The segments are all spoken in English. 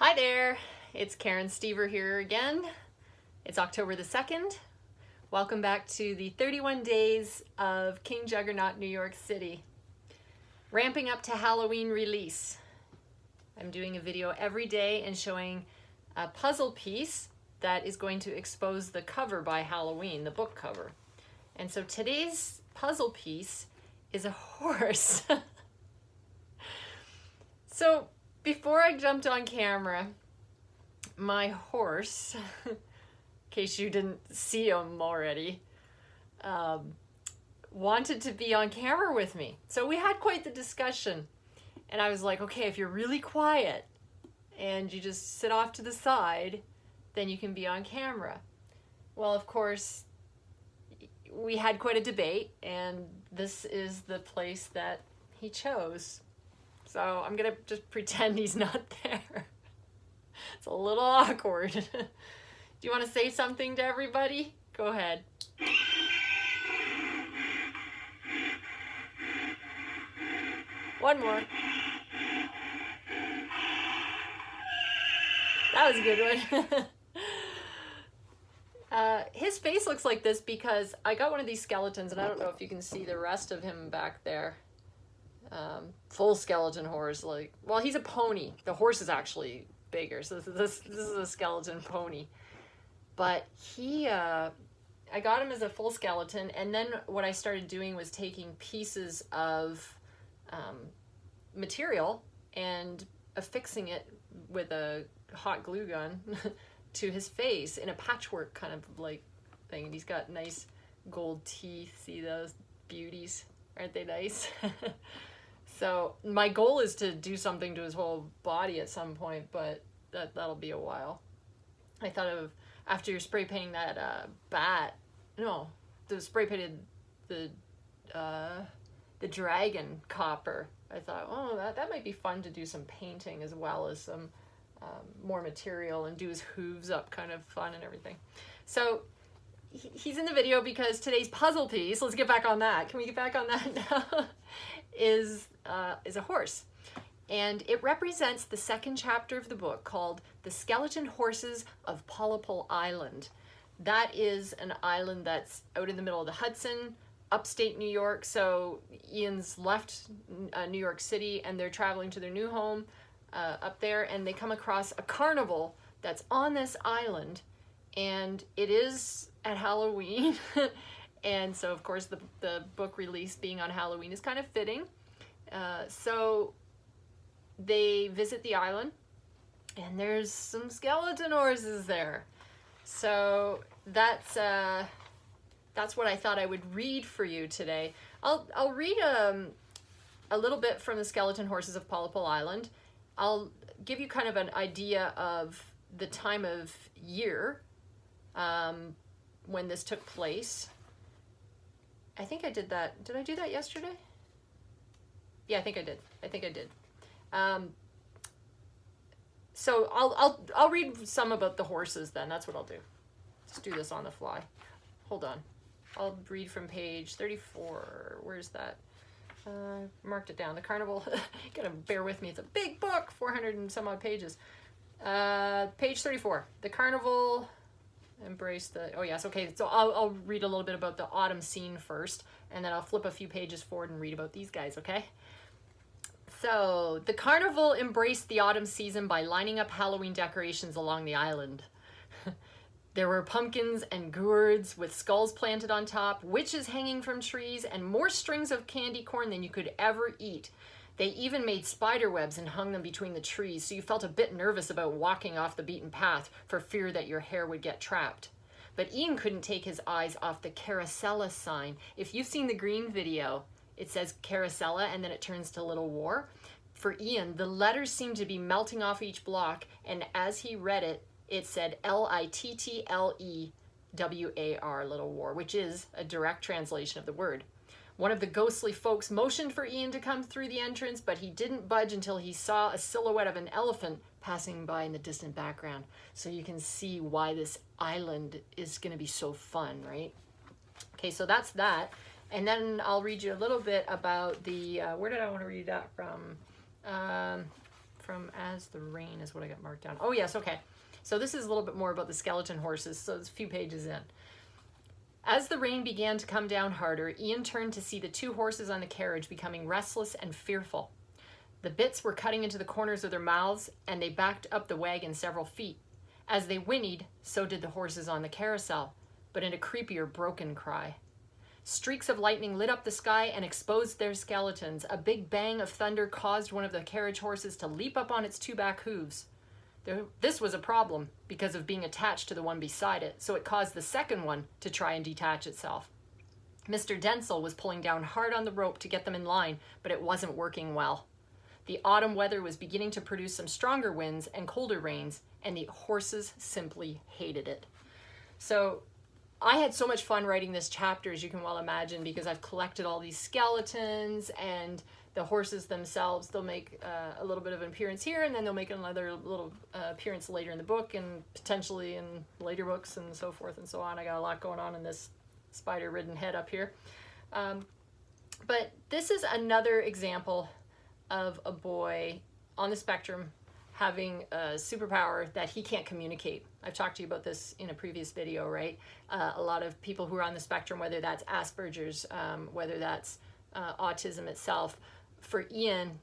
Hi there, it's Karen Stever here again. It's October the 2nd. Welcome back to the 31 days of King Juggernaut, New York City. Ramping up to Halloween release. I'm doing a video every day and showing a puzzle piece that is going to expose the cover by Halloween, the book cover. And so today's puzzle piece is a horse. So before I jumped on camera, my horse, in case you didn't see him already, wanted to be on camera with me. So we had quite the discussion. And I was like, okay, if you're really quiet and you just sit off to the side, then you can be on camera. Well, of course, we had quite a debate, and this is the place that he chose. So I'm gonna just pretend he's not there. It's a little awkward. Do you want to say something to everybody? Go ahead. One more. That was a good one. His face looks like this because I got one of these skeletons, and I don't know if you can see the rest of him back there. Full skeleton horse, like, well, he's a pony. The horse is actually bigger, so this is a skeleton pony. But he, I got him as a full skeleton, and then what I started doing was taking pieces of material and affixing it with a hot glue gun to his face in a patchwork kind of like thing. And he's got nice gold teeth. See those beauties? Aren't they nice? So my goal is to do something to his whole body at some point, but that'll be a while. I thought of, after you're spray painting that the spray painted the dragon copper. I thought, oh, that might be fun to do some painting as well as some more material and do his hooves up, kind of fun and everything. So he's in the video because today's puzzle piece, let's get back on that. Can we get back on that now? is a horse. And it represents the second chapter of the book called The Skeleton Horses of Pollepel Island. That is an island that's out in the middle of the Hudson, upstate New York. So Ian's left New York City and they're traveling to their new home up there, and they come across a carnival that's on this island, and it is at Halloween. And so of course the book release being on Halloween is kind of fitting. So they visit the island, and there's some skeleton horses there. So that's what I thought I would read for you today. I'll read a little bit from the Skeleton Horses of Pollepel Island. I'll give you kind of an idea of the time of year when this took place. I think I did that. Did I do that yesterday? Yeah, I think I did. So I'll read some about the horses then. That's what I'll do. Let's do this on the fly. Hold on. I'll read from page 34. Where's that? Marked it down. The carnival. Gotta bear with me. It's a big book, 400 and some odd pages. Page 34. The carnival embrace the, oh yes, okay, so I'll read a little bit about the autumn scene first, and then I'll flip a few pages forward and read about these guys, okay? So, the carnival embraced the autumn season by lining up Halloween decorations along the island. There were pumpkins and gourds with skulls planted on top, witches hanging from trees, and more strings of candy corn than you could ever eat. They even made spider webs and hung them between the trees, so you felt a bit nervous about walking off the beaten path for fear that your hair would get trapped. But Ian couldn't take his eyes off the Carousella sign. If you've seen the green video, it says Carousella and then it turns to Little War. For Ian, the letters seemed to be melting off each block, and as he read it, it said Littlewar, Little War, which is a direct translation of the word. One of the ghostly folks motioned for Ian to come through the entrance, but he didn't budge until he saw a silhouette of an elephant passing by in the distant background. So you can see why this island is going to be so fun, right? Okay, so that's that. And then I'll read you a little bit about the, where did I want to read that from? From As the Rain is what I got marked down. Oh yes, okay. So this is a little bit more about the skeleton horses, so it's a few pages in. As the rain began to come down harder, Ian turned to see the 2 horses on the carriage becoming restless and fearful. The bits were cutting into the corners of their mouths, and they backed up the wagon several feet. As they whinnied, so did the horses on the carousel, but in a creepier, broken cry. Streaks of lightning lit up the sky and exposed their skeletons. A big bang of thunder caused one of the carriage horses to leap up on its 2 back hooves. This was a problem because of being attached to the one beside it, so it caused the second one to try and detach itself. Mr. Densel was pulling down hard on the rope to get them in line, but it wasn't working well. The autumn weather was beginning to produce some stronger winds and colder rains, and the horses simply hated it. So I had so much fun writing this chapter, as you can well imagine, because I've collected all these skeletons, and the horses themselves, they'll make a little bit of an appearance here, and then they'll make another little appearance later in the book, and potentially in later books, and so forth and so on. I got a lot going on in this spider-ridden head up here. But this is another example of a boy on the spectrum having a superpower that he can't communicate. I've talked to you about this in a previous video, right? A lot of people who are on the spectrum, whether that's Asperger's, whether that's autism itself. For Ian,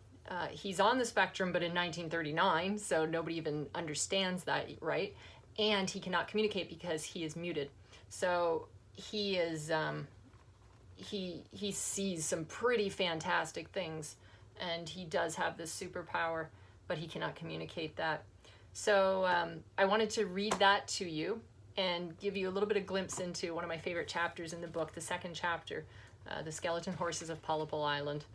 he's on the spectrum, but in 1939, so nobody even understands that, right? And he cannot communicate because he is muted. So he is, he sees some pretty fantastic things, and he does have this superpower, but he cannot communicate that. So I wanted to read that to you and give you a little bit of glimpse into one of my favorite chapters in the book, the 2nd chapter, The Skeleton Horses of Pollepel Island.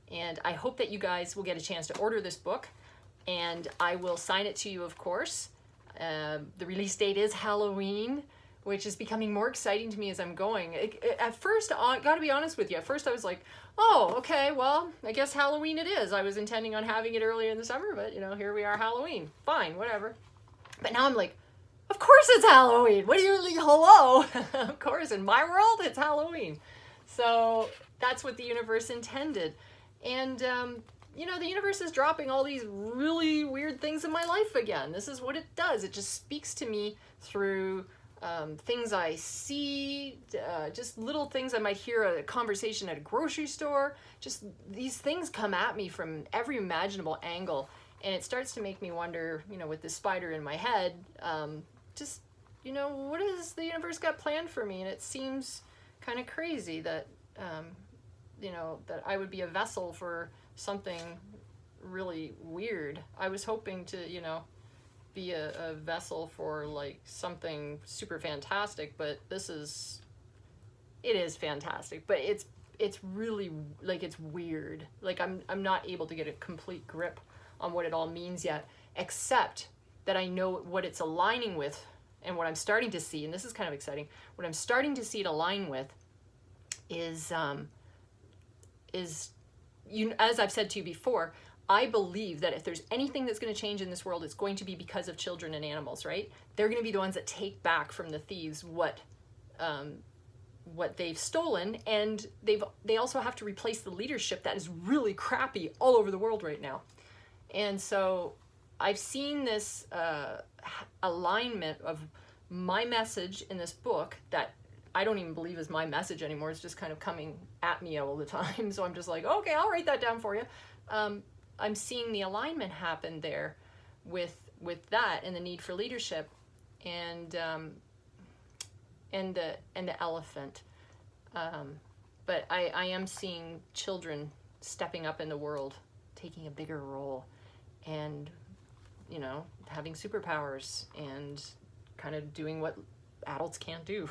And I hope that you guys will get a chance to order this book, and I will sign it to you, of course. The release date is Halloween, which is becoming more exciting to me as I'm going. At first, I gotta be honest with you, at first I was like, oh, okay, well, I guess Halloween it is. I was intending on having it earlier in the summer, but you know, here we are, Halloween. Fine, whatever. But now I'm like, of course it's Halloween. What do you mean, hello? Of course, in my world, it's Halloween. So that's what the universe intended. And, you know, the universe is dropping all these really weird things in my life again. This is what it does. It just speaks to me through things I see, just little things. I might hear a conversation at a grocery store. Just these things come at me from every imaginable angle. And it starts to make me wonder, you know, with this spider in my head, just, you know, what has the universe got planned for me? And it seems kind of crazy that, you know, that I would be a vessel for something really weird. I was hoping to, you know, be a vessel for like something super fantastic, but it is fantastic, but it's really, like, it's weird. Like, I'm not able to get a complete grip on what it all means yet, except that I know what it's aligning with, and what I'm starting to see, and this is kind of exciting, what I'm starting to see it align with is as I've said to you before, I believe that if there's anything that's going to change in this world, it's going to be because of children and animals, right? They're going to be the ones that take back from the thieves what they've stolen, and they also have to replace the leadership that is really crappy all over the world right now. And so I've seen this alignment of my message in this book that I don't even believe is my message anymore. It's just kind of coming at me all the time. So I'm just like, okay, I'll write that down for you. I'm seeing the alignment happen there with that and the need for leadership and the elephant. But I am seeing children stepping up in the world, taking a bigger role, and, you know, having superpowers and kind of doing what adults can't do.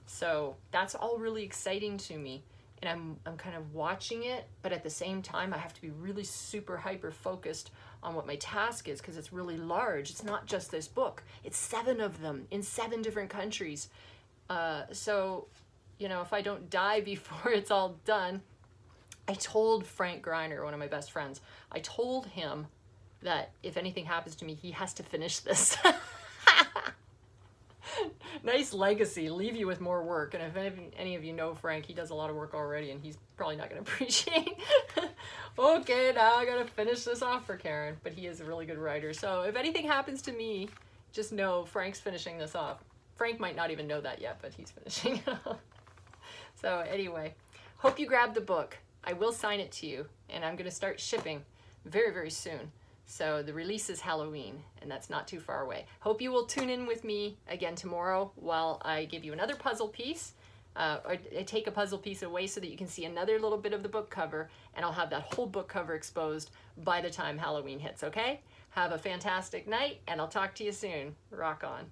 So that's all really exciting to me, and I'm kind of watching it, but at the same time I have to be really super hyper focused on what my task is, because it's really large. It's not just this book, it's 7 of them in 7 different countries. So, you know, if I don't die before it's all done, I told Frank Greiner, one of my best friends, I told him that if anything happens to me, he has to finish this. Nice legacy. Leave you with more work. And if any of you know Frank, he does a lot of work already, and he's probably not going to appreciate. Okay, now I got to finish this off for Karen. But he is a really good writer. So if anything happens to me, just know Frank's finishing this off. Frank might not even know that yet, but he's finishing it off. So anyway, hope you grabbed the book. I will sign it to you, and I'm going to start shipping very, very soon. So the release is Halloween, and that's not too far away. Hope you will tune in with me again tomorrow while I give you another puzzle piece. Or I take a puzzle piece away so that you can see another little bit of the book cover, and I'll have that whole book cover exposed by the time Halloween hits, okay? Have a fantastic night, and I'll talk to you soon. Rock on.